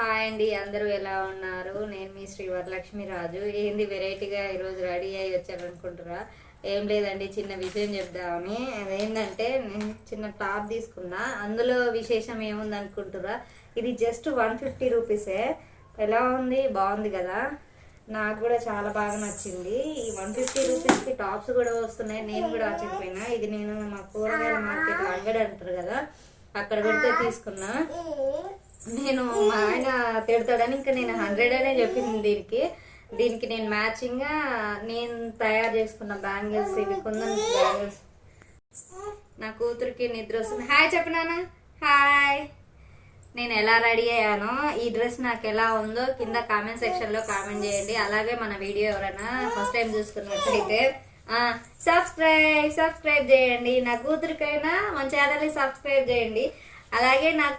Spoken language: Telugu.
హాయ్ అండి, అందరూ ఎలా ఉన్నారు? నేను మీ శ్రీ వరలక్ష్మి రాజు. ఏంది వెరైటీగా ఈరోజు రెడీ అయ్యి వచ్చారనుకుంటారా? ఏం లేదండి, చిన్న విషయం చెప్దామని. అదేంటంటే నేను చిన్న టాప్ తీసుకున్నా. అందులో విశేషం ఏముంది అనుకుంటారా? ఇది జస్ట్ 150 రూపీసే. ఎలా ఉంది? బాగుంది కదా? నాకు కూడా చాలా బాగా నచ్చింది. ఈ 150 రూపీస్కి టాప్స్ కూడా వస్తున్నాయి. నేను కూడా ఆశ్చర్యపోయినా. ఇది నేను మా కూరగాయల మార్కెట్లో అంగడి అంటారు కదా, అక్కడ పెడితే తీసుకున్నా. నేను మా ఆయన తిడతాడని ఇంకా నేను 100 అనే చెప్పింది. దీనికి నేను మ్యాచింగ్ గా నేను తయారు చేసుకున్న బ్యాంగిల్స్, ఇవి కుందన్ బ్యాంగిల్స్. నా కూతురికి నిద్ర వస్తుంది. హాయ్ చెప్పినానా? హాయ్. నేను ఎలా రెడీ అయ్యానో, ఈ డ్రెస్ నాకు ఎలా ఉందో కింద కామెంట్ సెక్షన్ లో కామెంట్ చేయండి. అలాగే మన వీడియో ఎవరైనా ఫస్ట్ టైం చూసుకున్నట్టయితే సబ్స్క్రైబ్ చేయండి. నా కూతురికైనా మన ఛానల్ ని సబ్స్క్రైబ్ చేయండి. అలాగే నాకు